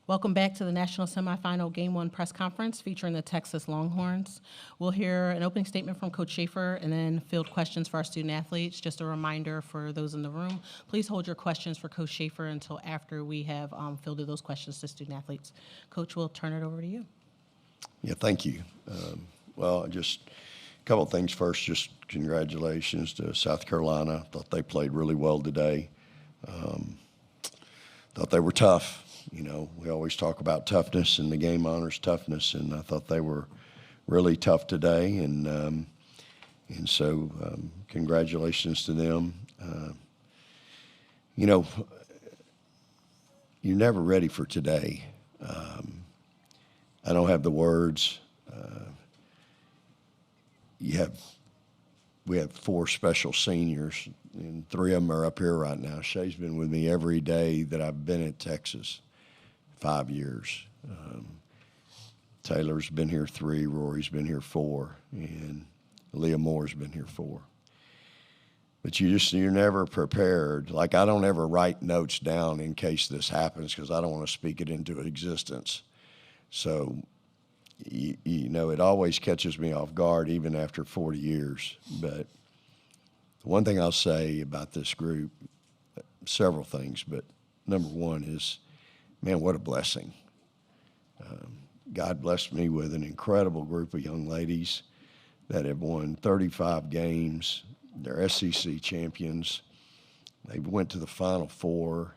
Welcome back to the National Semifinal Game 1 press conference featuring the Texas Longhorns. We'll hear an opening statement from Coach Schaefer and then field questions for our student athletes. Just a reminder for those in the room, please hold your questions for Coach Schaefer until after we have fielded those questions to student athletes. Coach, we'll turn it over to you. Yeah, thank you. Well, just a couple of things first. Just congratulations to South Carolina. Thought they played really well today. Thought they were tough. You know, we always talk about toughness, and the game honors toughness, and I thought they were really tough today, and so congratulations to them. You know, you're never ready for today. I don't have the words. We have 4 special seniors, and 3 of them are up here right now. Shay's been with me every day that I've been at Texas, 5 years. Taylor's been here 3, Rori's been here 4, and Leah Moore's been here 4. But you're never prepared. Like, I don't ever write notes down in case this happens because I don't want to speak it into existence. So, you know, it always catches me off guard even after 40 years. But one thing I'll say about this group, several things, but number one is, man, what a blessing. God blessed me with an incredible group of young ladies that have won 35 games. They're SEC champions. They went to the Final Four.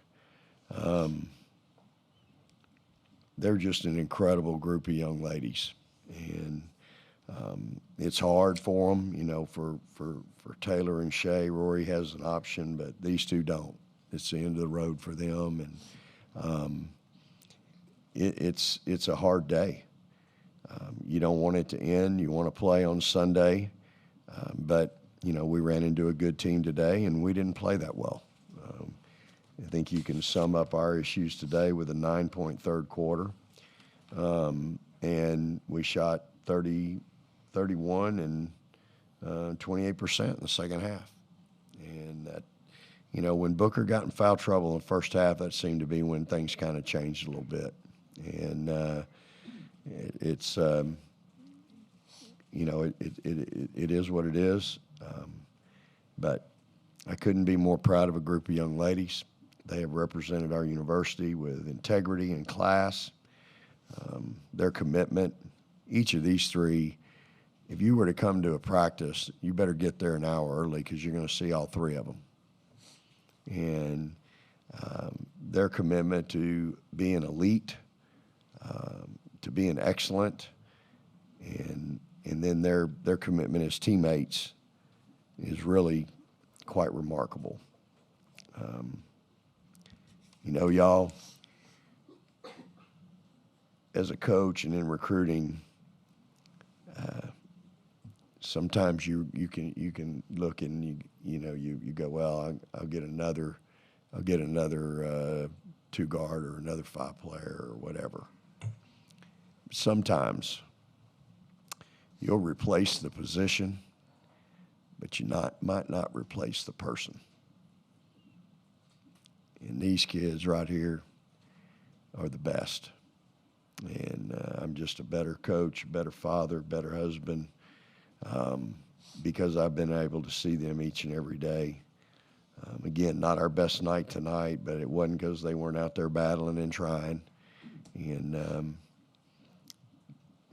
They're just an incredible group of young ladies. And it's hard for them, you know, for Taylor and Shay. Rori has an option, but these 2 don't. It's the end of the road for them, and it's a hard day. You don't want it to end. You want to play on Sunday, but you know, we ran into a good team today, and we didn't play that well. I think you can sum up our issues today with a 9-point third quarter, and we shot 31 and 28% in the second half. And that, you know, when Booker got in foul trouble in the first half, that seemed to be when things kind of changed a little bit. And it's you know, it is what it is. But I couldn't be more proud of a group of young ladies. They have represented our university with integrity and class. Their commitment, each of these 3, if you were to come to a practice, you better get there an hour early because you're going to see all 3 of them. And their commitment to being elite, to being excellent, and then their commitment as teammates is really quite remarkable. You know, y'all, as a coach and in recruiting, sometimes you can look and you go, well, I'll get another 2-guard or another 5-player or whatever. Sometimes you'll replace the position, but you might not replace the person. And these kids right here are the best. And I'm just a better coach, better father, better husband, because I've been able to see them each and every day. Again, not our best night tonight, but it wasn't because they weren't out there battling and trying. And,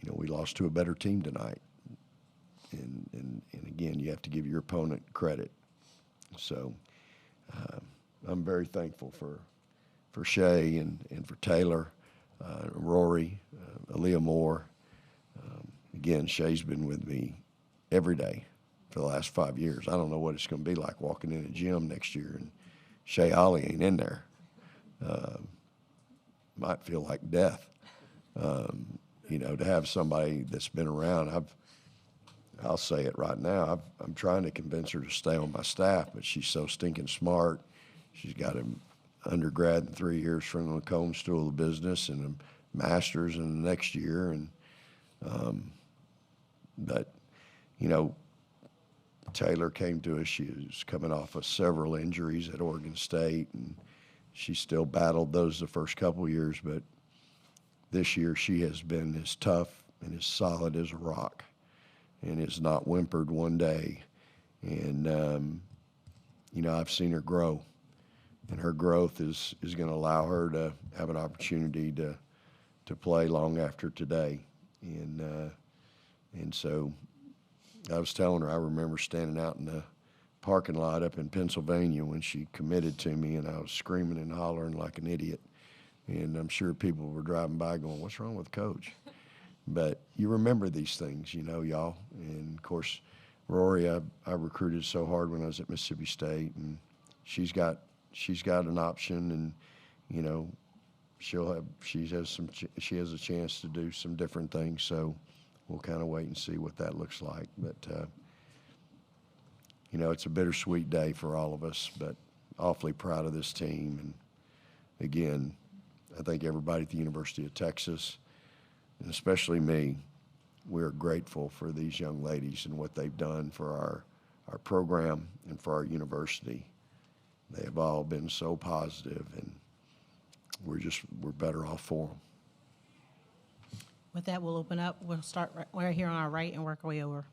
you know, we lost to a better team tonight. And again, you have to give your opponent credit. So I'm very thankful for Shay and for Taylor, Rori, Aaliyah Moore. Again, Shay's been with me every day for the last 5 years. I don't know what it's going to be like walking in a gym next year and Shay Holle ain't in there. Might feel like death. You know, to have somebody that's been around. I'll say it right now. I'm trying to convince her to stay on my staff, but she's so stinking smart. She's got an undergrad in 3 years from the Macomb School of Business and a master's in the next year. And but, you know, Taylor came to us. She was coming off of several injuries at Oregon State, and she still battled those the first couple of years. But this year she has been as tough and as solid as a rock and has not whimpered one day. And, I've seen her grow, and her growth is going to allow her to have an opportunity to play long after today. And so I was telling her, I remember standing out in the parking lot up in Pennsylvania when she committed to me, and I was screaming and hollering like an idiot. And I'm sure people were driving by going, "What's wrong with Coach?" But you remember these things, y'all. And, of course, Rori, I recruited so hard when I was at Mississippi State, and she has an option, and, she has a chance to do some different things. So we'll kind of wait and see what that looks like. But, it's a bittersweet day for all of us, but awfully proud of this team. And, again, I think everybody at the University of Texas, and especially me, we're grateful for these young ladies and what they've done for our program and for our university. They have all been so positive, and we're better off for them. With that, we'll open up. We'll start right here on our right and work our way over.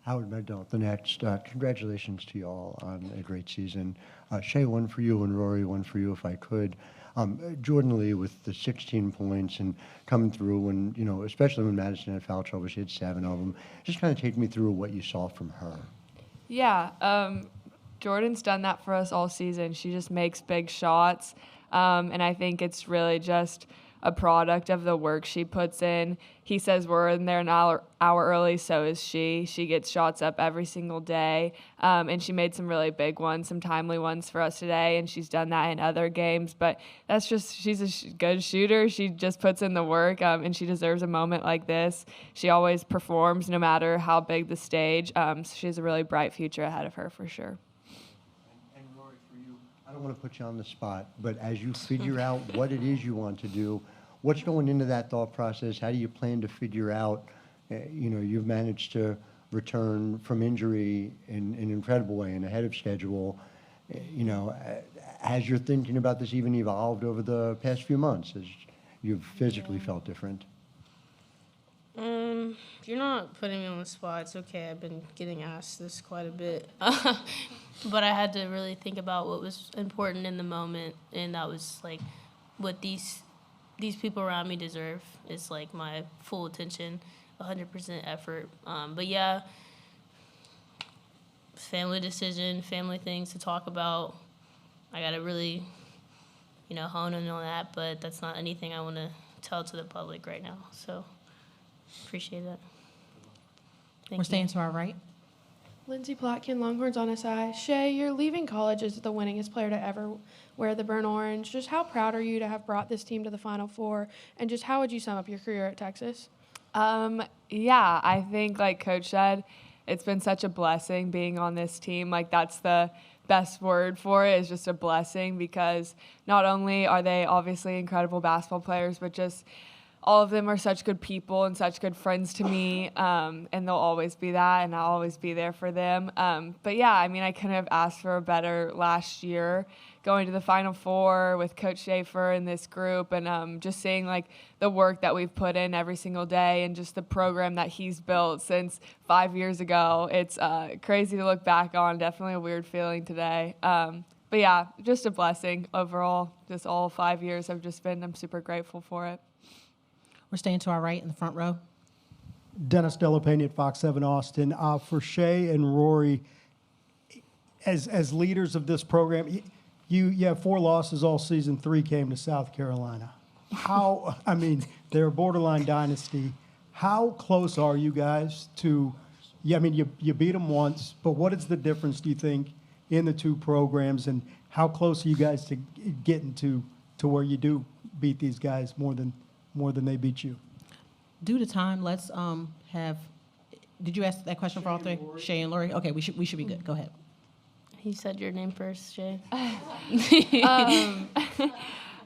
Howard Megdal, the next. Congratulations to you all on a great season. Shay, one for you, and Rori, one for you if I could. Jordan Lee with the 16 points and coming through, and especially when Madison had foul trouble, she had 7 of them. Just kind of take me through what you saw from her. Yeah, Jordan's done that for us all season. She just makes big shots, and I think it's really just a product of the work she puts in. He says we're in there an hour early, so is she. She gets shots up every single day, and she made some really big ones, some timely ones for us today, and she's done that in other games. But that's just, she's a good shooter. She just puts in the work, and she deserves a moment like this. She always performs no matter how big the stage. So she has a really bright future ahead of her for sure. And Rori, for you, I don't want to put you on the spot, but as you figure out what it is you want to do, what's going into that thought process? How do you plan to figure out, you've managed to return from injury in an incredible way and ahead of schedule. Has your thinking about this even evolved over the past few months as you've physically felt different? You're not putting me on the spot. It's okay. I've been getting asked this quite a bit. But I had to really think about what was important in the moment, and that was, like, what these people around me deserve. Is, like, my full attention, 100% effort. But, yeah, family decision, family things to talk about. I got to really, hone in on that, but that's not anything I want to tell to the public right now. So appreciate that. We're staying to our right. Lindsay Plotkin, Longhorns on SI. Shay, you're leaving college as the winningest player to ever wear the burnt orange. Just how proud are you to have brought this team to the Final Four? And just how would you sum up your career at Texas? Yeah, I think, like Coach said, it's been such a blessing being on this team. Like, that's the best word for it, is just a blessing, because not only are they obviously incredible basketball players, but just all of them are such good people and such good friends to me, and they'll always be that, and I'll always be there for them. But, yeah, I mean, I couldn't have asked for a better last year, going to the Final Four with Coach Schaefer and this group, and just seeing, like, the work that we've put in every single day and just the program that he's built since 5 years ago. It's crazy to look back on, definitely a weird feeling today. But, yeah, just a blessing overall. Just all 5 years have just been, I'm super grateful for it. We're staying to our right in the front row. Dennis Delapena at Fox 7 Austin. For Shay and Rori, as leaders of this program, you have 4 losses all season. 3 came to South Carolina. They're a borderline dynasty. How close are you guys to? You beat them once, but what is the difference, do you think, in the 2 programs, and how close are you guys to getting to where you do beat these guys more than they beat you? Due to time, let's have. Did you ask that question for all 3? Shay and Rori. Okay, we should be good. Go ahead. He said your name first, Shay.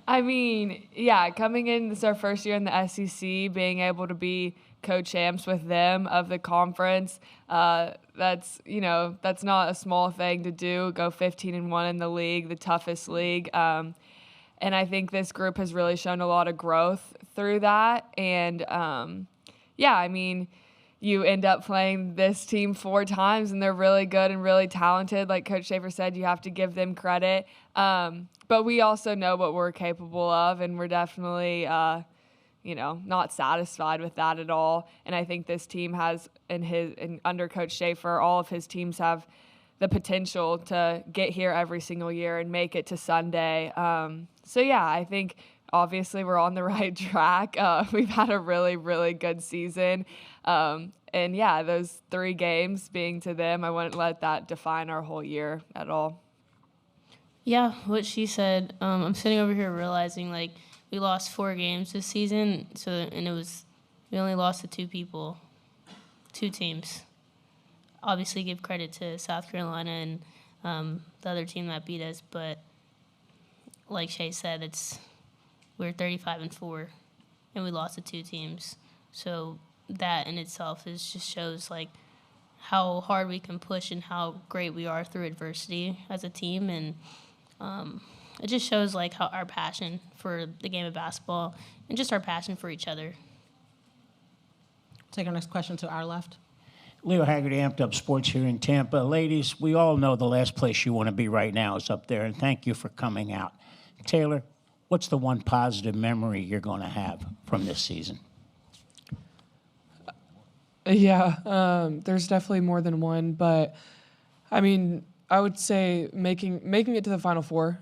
I mean, yeah, coming in, this is our first year in the SEC, being able to be co-champs with them of the conference, that's not a small thing to do, go 15-1 in the league, the toughest league. And I think this group has really shown a lot of growth through that. And, yeah, I mean, you end up playing this team 4 times, and they're really good and really talented. Like Coach Schaefer said, you have to give them credit. But we also know what we're capable of, and we're definitely, not satisfied with that at all. And I think this team has, under Coach Schaefer, all of his teams have the potential to get here every single year and make it to Sunday. So, yeah, I think obviously we're on the right track. We've had a really, really good season. And, yeah, those 3 games being to them, I wouldn't let that define our whole year at all. Yeah, what she said. I'm sitting over here realizing, like, we lost 4 games this season, we only lost to 2 people, 2 teams. Obviously, give credit to South Carolina and the other team that beat us, but like Shay said, we're 35-4, and we lost to 2 teams. So that in itself just shows like how hard we can push and how great we are through adversity as a team, and it just shows like how our passion for the game of basketball and just our passion for each other. Take our next question to our left. Leo Haggerty, Amped Up Sports here in Tampa. Ladies, we all know the last place you want to be right now is up there, and thank you for coming out. Taylor, what's the one positive memory you're going to have from this season? Yeah, there's definitely more than one, but I mean, I would say making it to the Final Four.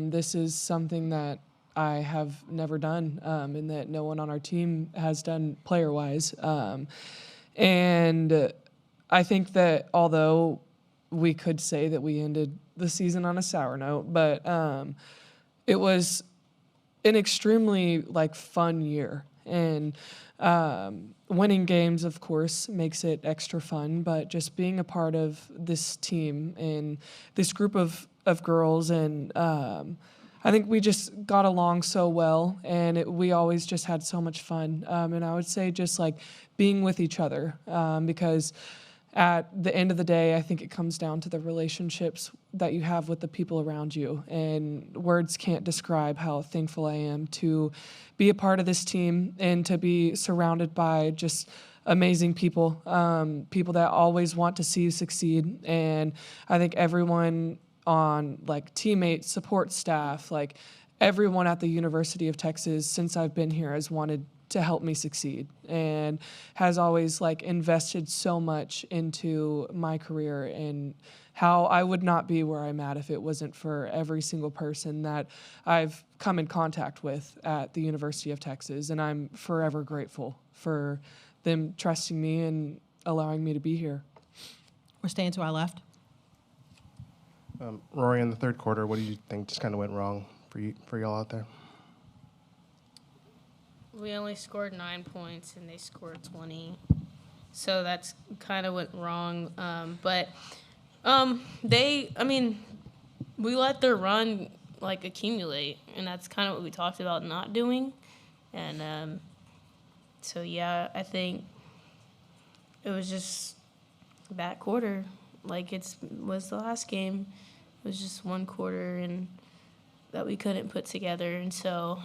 This is something that I have never done, and that no one on our team has done player-wise. And I think that although we could say that we ended the season on a sour note, but it was an extremely fun year, and winning games, of course, makes it extra fun. But just being a part of this team and this group of girls, and I think we just got along so well, and we always just had so much fun. And I would say just being with each other, because at the end of the day, I think it comes down to the relationships that you have with the people around you. And words can't describe how thankful I am to be a part of this team and to be surrounded by just amazing people, people that always want to see you succeed. And I think everyone on teammates, support staff, everyone at the University of Texas since I've been here has wanted to help me succeed and has always invested so much into my career, and how I would not be where I'm at if it wasn't for every single person that I've come in contact with at the University of Texas. And I'm forever grateful for them trusting me and allowing me to be here. We're staying to our left. Rori, in the third quarter, what do you think just kind of went wrong for y'all out there? We only scored 9 points, and they scored 20. So that's kind of went wrong. We let their run, accumulate, and that's kind of what we talked about not doing. And I think it was just that quarter. It was the last game. It was just one quarter and that we couldn't put together. And so,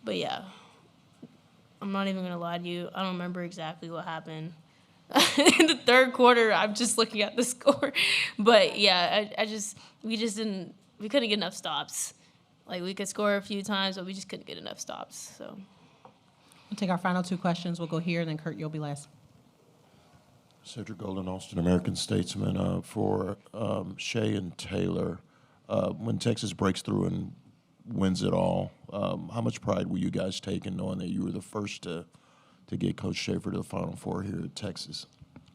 but yeah, I'm not even going to lie to you. I don't remember exactly what happened in the third quarter. I'm just looking at the score. But yeah, we couldn't get enough stops. We could score a few times, but we just couldn't get enough stops. So We'll take our final 2 questions. We'll go here, and then Kurt, you'll be last. Cedric Golden, Austin, American-Statesman. For Shay and Taylor, when Texas breaks through and wins it all, how much pride will you guys take in knowing that you were the first to get Coach Schaefer to the Final Four here at Texas?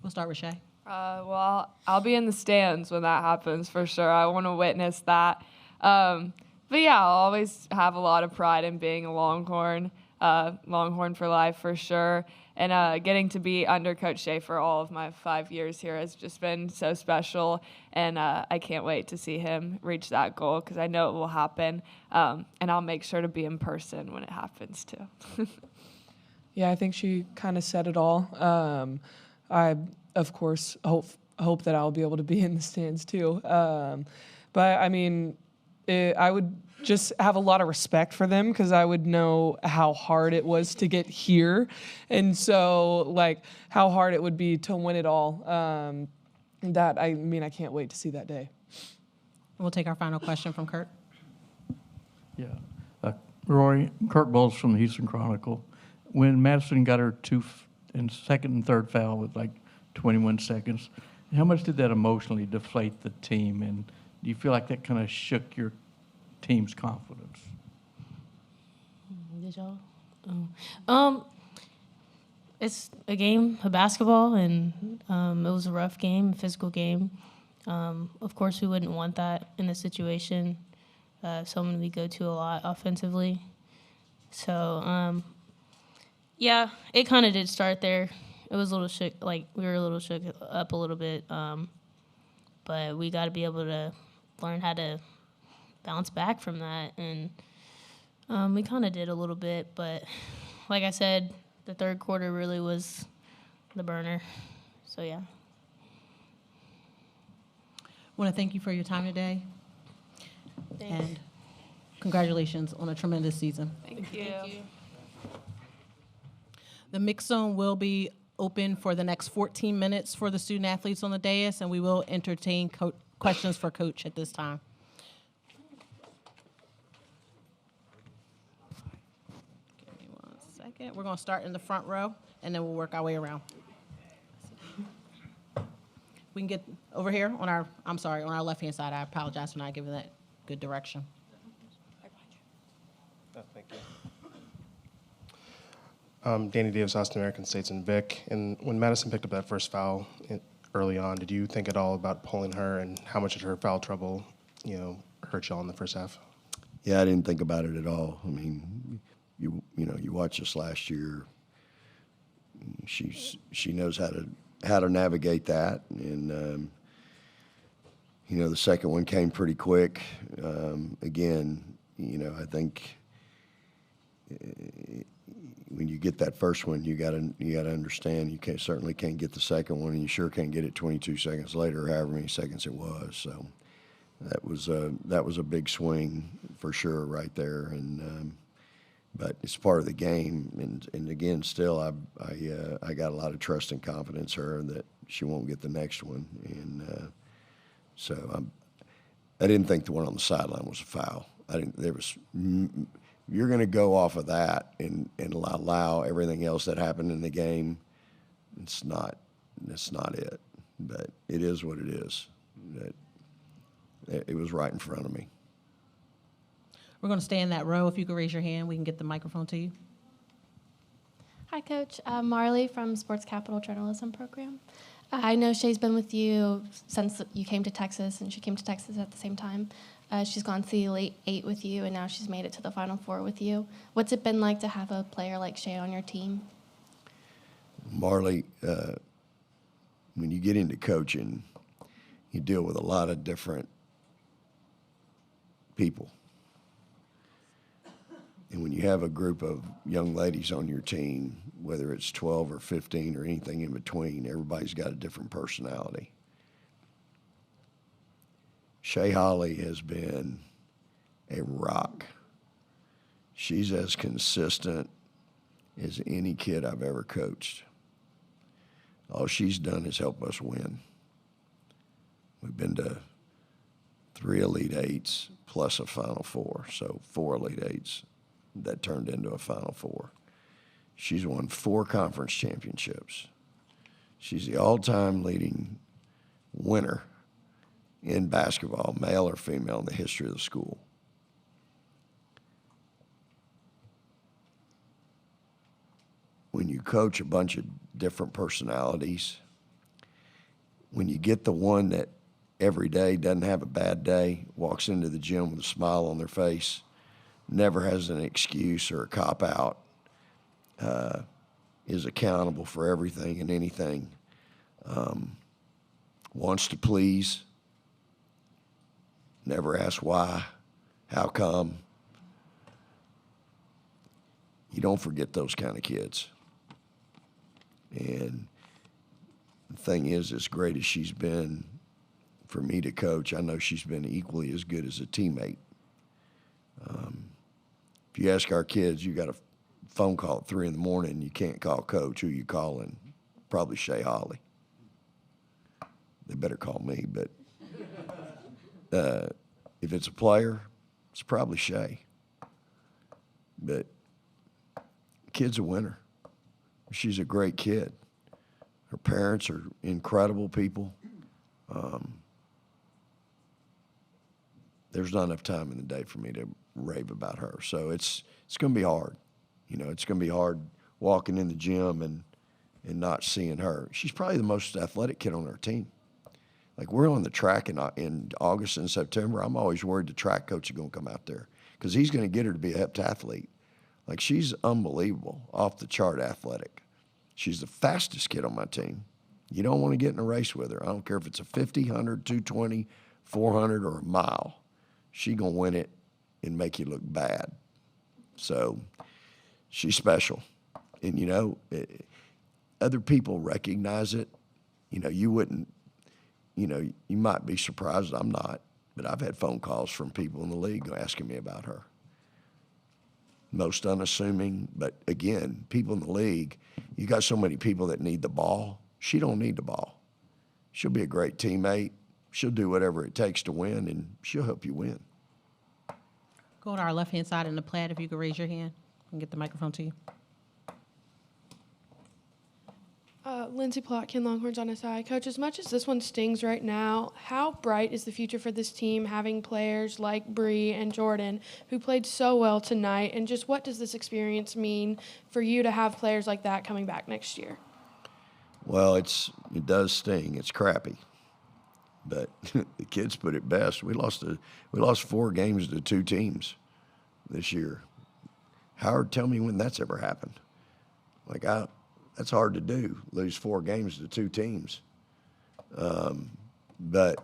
We'll start with Shay. Well, I'll be in the stands when that happens for sure. I want to witness that. But yeah, I'll always have a lot of pride in being a Longhorn, Longhorn for life for sure. And getting to be under Coach Schaefer all of my 5 years here has just been so special. And I can't wait to see him reach that goal because I know it will happen. And I'll make sure to be in person when it happens too. Yeah, I think she kind of said it all. I, of course, hope that I'll be able to be in the stands too. But I mean, I would just have a lot of respect for them because I would know how hard it was to get here. And so, like, how hard it would be to win it all. I can't wait to see that day. We'll take our final question from Kurt. Yeah. Rory, Kurt Bowles from the Houston Chronicle. When Madison got her second and third foul with like 21 seconds, how much did that emotionally deflate the team? And do you feel like that kind of shook your team's confidence? Did y'all? It's a game of basketball, and it was a rough game, physical game. Of course, we wouldn't want that in a situation. Someone we go to a lot offensively. So, yeah, it kind of did start there. It was a little shook, like we were a little shook up a little bit. But we got to be able to learn how to bounce back from that. And we kind of did a little bit. But like I said, the third quarter really was the burner. So, yeah. I want to thank you for your time today. And congratulations on a tremendous season. Thank you. The mix zone will be open for the next 14 minutes for the student athletes on the dais, and we will entertain questions for Coach at this time. Give me 1 second. We're going to start in the front row, and then we'll work our way around. We can get over here on our left-hand side. I apologize for not giving that good direction. Thank you. Danny Davis, Austin American-Statesman, Vic. And when Madison picked up that first foul early on, did you think at all about pulling her, and how much did her foul trouble, hurt y'all in the first half? Yeah, I didn't think about it at all. I mean, you watch us last year. She knows how to navigate that, and the second one came pretty quick. Again, I think when you get that first one, you gotta understand you certainly can't get the second one, and you sure can't get it 22 seconds later, or however many seconds it was. So that was a big swing for sure right there, and but it's part of the game. And again, still I got a lot of trust and confidence in her that she won't get the next one, and so I didn't think the one on the sideline was a foul. You're going to go off of that and allow everything else that happened in the game. It's not it. But it is what it is. It was right in front of me. We're going to stay in that row. If you could raise your hand, we can get the microphone to you. Hi, Coach. Marley from Sports Capital Journalism Program. I know Shay's been with you since you came to Texas, and she came to Texas at the same time. She's gone to the Elite Eight with you, and now she's made it to the Final Four with you. What's it been like to have a player like Shay on your team? Marley, when you get into coaching, you deal with a lot of different people. And when you have a group of young ladies on your team, whether it's 12 or 15 or anything in between, everybody's got a different personality. Shay Holle has been a rock. She's as consistent as any kid I've ever coached. All she's done is help us win. We've been to 3 Elite Eights plus a Final Four, so 4 Elite Eights that turned into a Final Four. She's won 4 conference championships. She's the all-time leading winner in basketball, male or female, in the history of the school. When you coach a bunch of different personalities, when you get the one that every day doesn't have a bad day, walks into the gym with a smile on their face, never has an excuse or a cop-out, is accountable for everything and anything, wants to please, never asks why, how come. You don't forget those kind of kids. And the thing is, as great as she's been for me to coach, I know she's been equally as good as a teammate If you ask our kids, you got a phone call at 3 in the morning, you can't call coach, who you calling? Probably Shay Holle. They better call me, but if it's a player, it's probably Shay. But kid's a winner. She's a great kid. Her parents are incredible people. There's not enough time in the day for me to rave about her. So it's going to be hard. You know, it's going to be hard walking in the gym and not seeing her. She's probably the most athletic kid on our team. Like, we're on the track in August and September. I'm always worried the track coach is going to come out there because he's going to get her to be a heptathlete. Like, she's unbelievable, off the chart athletic. She's the fastest kid on my team. You don't want to get in a race with her. I don't care if it's a 50, 100, 220, 400, or a mile. She's going to win it and make you look bad. So she's special. And, you know, other people recognize it. You know, you wouldn't, you know, you might be surprised. I'm not. But I've had phone calls from people in the league asking me about her. Most unassuming, but again, people in the league, you got so many people that need the ball. She don't need the ball. She'll be a great teammate. She'll do whatever it takes to win, and she'll help you win. Go to our left-hand side in the plaid, if you could raise your hand and get the microphone to you. Lindsay Plotkin, Longhorns on SI. Coach, as much as this one stings right now, how bright is the future for this team having players like Bree and Jordan who played so well tonight? And just what does this experience mean for you to have players like that coming back next year? Well, it does sting. It's crappy. But the kids put it best. We lost 4 games to 2 teams this year. Howard, tell me when that's ever happened. Like, that's hard to do, lose 4 games to 2 teams. But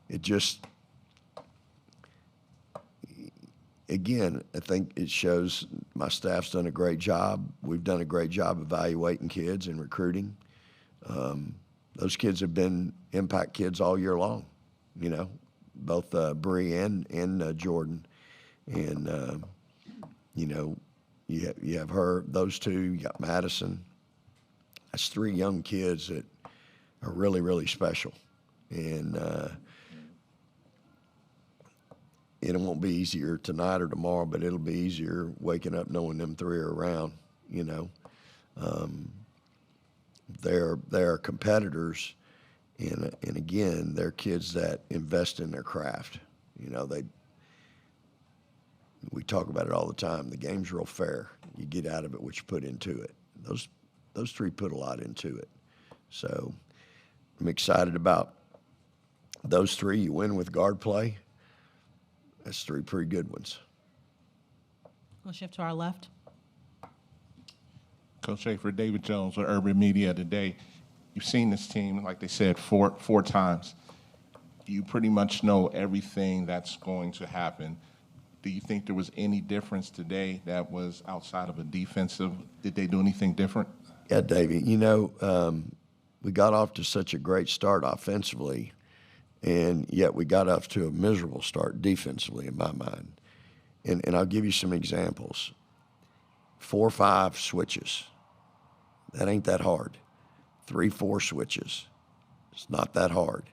it just, again, I think it shows my staff's done a great job. We've done a great job evaluating kids and recruiting. Those kids have been impact kids all year long, you know, both Bree and Jordan. And, you know, you have her, those 2, you got Madison. That's 3 young kids that are really, really special. And it won't be easier tonight or tomorrow, but it'll be easier waking up knowing them 3 are around, you know. They're competitors, and again, they're kids that invest in their craft. You know, we talk about it all the time. The game's real fair. You get out of it what you put into it. Those 3 put a lot into it. So I'm excited about those 3. You win with guard play. That's 3 pretty good ones. We'll shift to our left. Coach Schaefer, David Jones with Urban Media today. You've seen this team, like they said, four times. You pretty much know everything that's going to happen. Do you think there was any difference today that was outside of a defensive? Did they do anything different? Yeah, Davey, you know, we got off to such a great start offensively, and yet we got off to a miserable start defensively in my mind. And I'll give you some examples. 4 or 5 switches. That ain't that hard. 3, 4 switches. It's not that hard.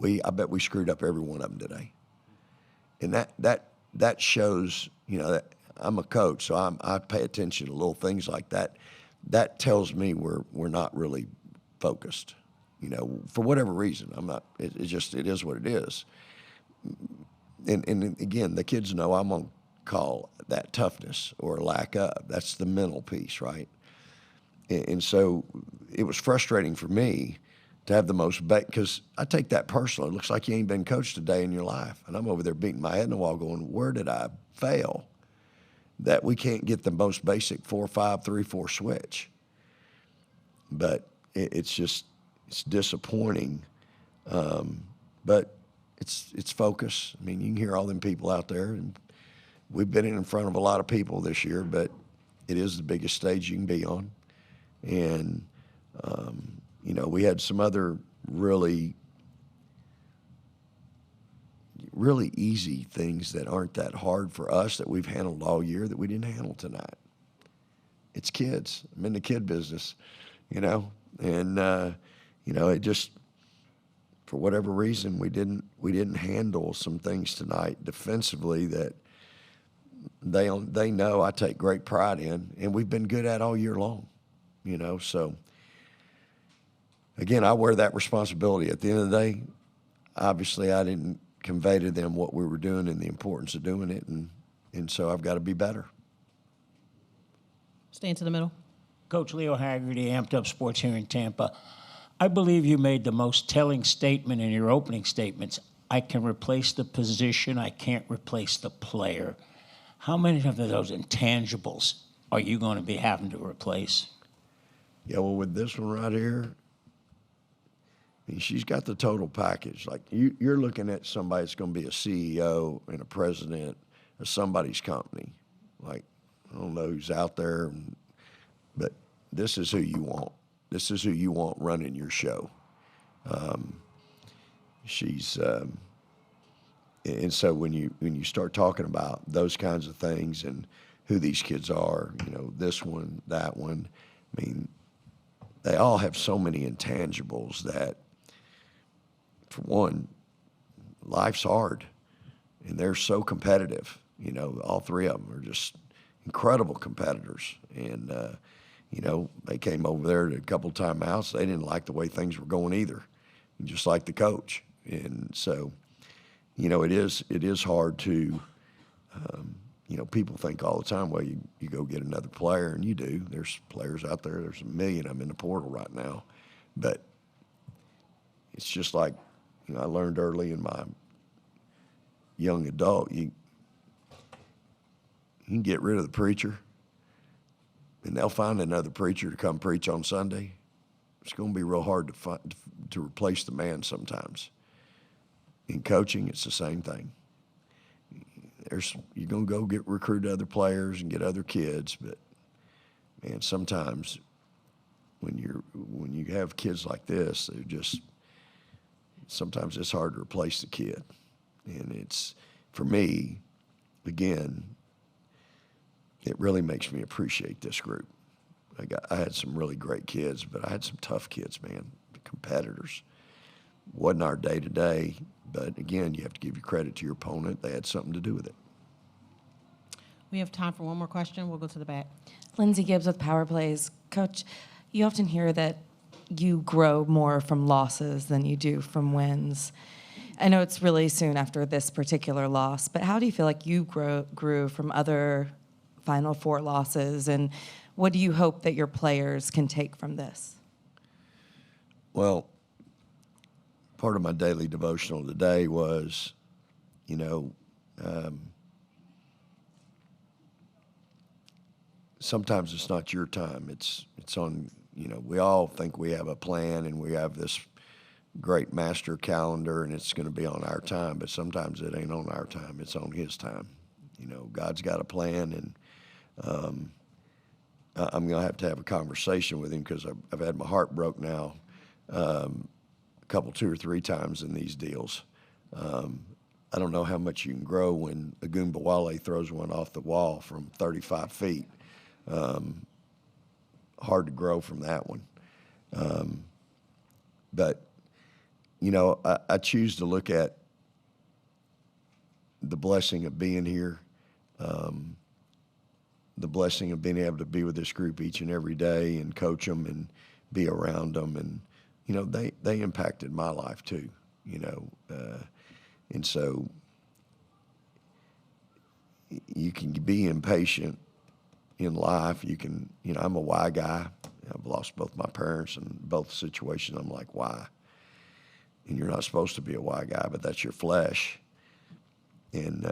I bet we screwed up every one of them today. And that shows, you know, that I'm a coach, so I pay attention to little things like that. That tells me we're not really focused, you know, for whatever reason. I'm not. It is what it is. And again, the kids know I'm gonna call that toughness or lack of. That's the mental piece, right? And so it was frustrating for me to have the most because I take that personal. It looks like you ain't been coached a day in your life, and I'm over there beating my head in the wall, going, "Where did I fail? That we can't get the most basic 4-5, 3-4 switch." But it's disappointing. But it's focus. I mean, you can hear all them people out there, and we've been in front of a lot of people this year, but it is the biggest stage you can be on. And, you know, we had some other really really easy things that aren't that hard for us that we've handled all year that we didn't handle tonight. It's kids. I'm in the kid business, you know, and you know, it just, for whatever reason, we didn't handle some things tonight defensively that they know I take great pride in, and we've been good at all year long, you know. So again, I wear that responsibility. At the end of the day, obviously I didn't convey to them what we were doing and the importance of doing it, and so I've got to be better. Stay into the middle. Coach Leo Haggerty, Amped Up Sports here in Tampa. I believe you made the most telling statement in your opening statements. I can replace the position, I can't replace the player. How many of those intangibles are you going to be having to replace? Yeah, well, with this one right here, I mean, she's got the total package. Like, you're looking at somebody that's going to be a CEO and a president of somebody's company. Like, I don't know who's out there, but this is who you want. This is who you want running your show. And so when you start talking about those kinds of things and who these kids are, you know, this one, that one, I mean, they all have so many intangibles that, for one, life's hard, and they're so competitive. You know, all three of them are just incredible competitors. And, you know, they came over there to a couple timeouts. They didn't like the way things were going either, just like the coach. And so, you know, it is hard to, you know, people think all the time, well, you go get another player, and you do. There's players out there. There's 1 million of them in the portal right now. But it's just like, you know, I learned early in my young adult, you can get rid of the preacher, and they'll find another preacher to come preach on Sunday. It's going to be real hard to replace the man sometimes. In coaching, it's the same thing. You're going to go recruit other players and get other kids, but man, sometimes when you have kids like this, sometimes it's hard to replace the kid. And it's, for me, again, it really makes me appreciate this group. I had some really great kids, but I had some tough kids, man, competitors. Wasn't our day-to-day, but again, you have to give your credit to your opponent. They had something to do with it. We have time for one more question. We'll go to the back. Lindsay Gibbs with Power Plays. Coach, you often hear that you grow more from losses than you do from wins. I know it's really soon after this particular loss, but how do you feel like you grew from other Final Four losses, and what do you hope that your players can take from this? Well, part of my daily devotional today was, you know, sometimes it's not your time. It's on, you know, we all think we have a plan and we have this great master calendar and it's going to be on our time, but sometimes it ain't on our time. It's on his time. You know, God's got a plan, and I'm going to have a conversation with him because I've had my heart broke now a couple, 2 or 3 times in these deals. I don't know how much you can grow when Agumbawale throws one off the wall from 35 feet. Hard to grow from that one. But, you know, I choose to look at the blessing of being here, the blessing of being able to be with this group each and every day and coach them and be around them. And, you know, they impacted my life too, you know. And so you can be impatient in life. You can, you know, I'm a why guy. I've lost both my parents in both situations. I'm like, why? And you're not supposed to be a why guy, but that's your flesh. And,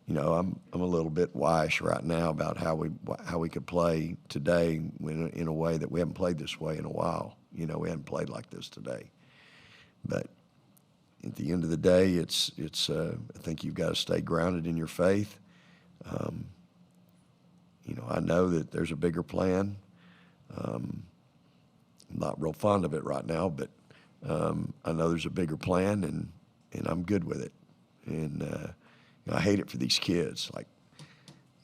you know, I'm a little bit why-ish right now about how we could play today in a way that we haven't played this way in a while. You know, we haven't played like this today. But at the end of the day, it's I think you've got to stay grounded in your faith. You know, I know that there's a bigger plan. I'm not real fond of it right now, but I know there's a bigger plan, and I'm good with it. And I hate it for these kids. Like,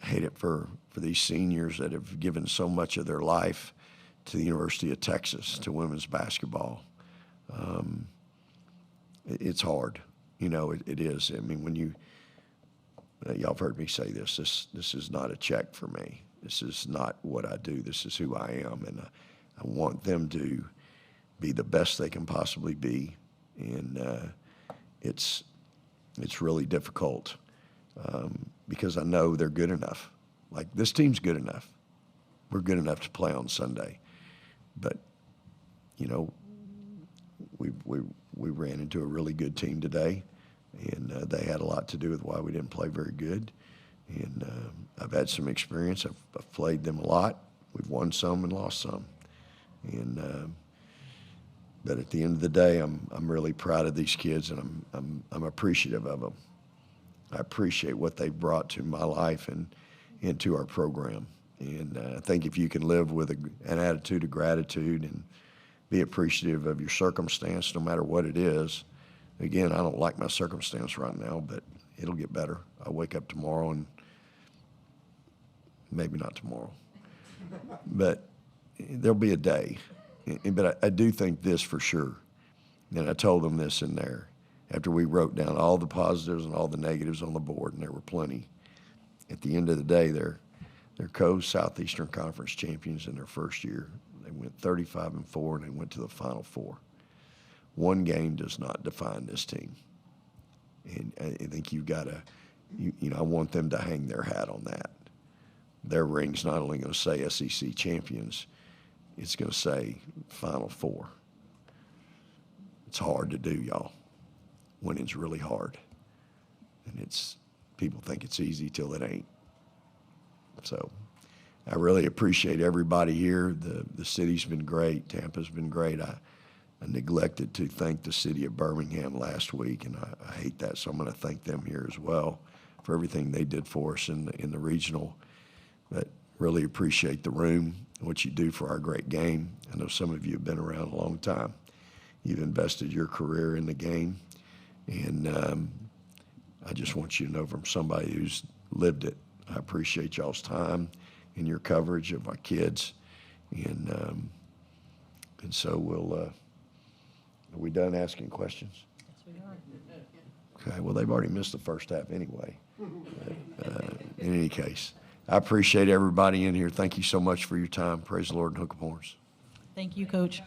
I hate it for these seniors that have given so much of their life to the University of Texas, to women's basketball. It's hard. It is. I mean, when y'all have heard me say this is not a check for me. This is not what I do. This is who I am. And I want them to be the best they can possibly be. And it's really difficult because I know they're good enough. Like, this team's good enough. We're good enough to play on Sunday. But, we ran into a really good team today, and they had a lot to do with why we didn't play very good. And I've had some experience. I've played them a lot. We've won some and lost some. And but at the end of the day, I'm really proud of these kids, and I'm appreciative of them. I appreciate what they've brought to my life and into our program. And I think if you can live with an attitude of gratitude and be appreciative of your circumstance, no matter what it is. Again, I don't like my circumstance right now, but it'll get better. I'll wake up tomorrow, and maybe not tomorrow, but there'll be a day. But I do think this for sure, and I told them this in there after we wrote down all the positives and all the negatives on the board, and there were plenty. At the end of the day, they're co-Southeastern Conference champions in their first year. They went 35-4, and they went to the Final Four. One game does not define this team. And I think you've got to, I want them to hang their hat on that. Their ring's not only going to say SEC champions, it's going to say Final Four. It's hard to do, y'all. Winning's really hard. And people think it's easy till it ain't. So I really appreciate everybody here. The city's been great. Tampa's been great. I neglected to thank the city of Birmingham last week, and I hate that, so I'm going to thank them here as well for everything they did for us in the regional. But really appreciate the room and what you do for our great game. I know some of you have been around a long time. You've invested your career in the game, and I just want you to know from somebody who's lived it, I appreciate y'all's time and your coverage of our kids. And so are we done asking questions? Yes, we are. Okay, well, they've already missed the first half anyway. In any case, I appreciate everybody in here. Thank you so much for your time. Praise the Lord and hook 'em horns. Thank you, Coach.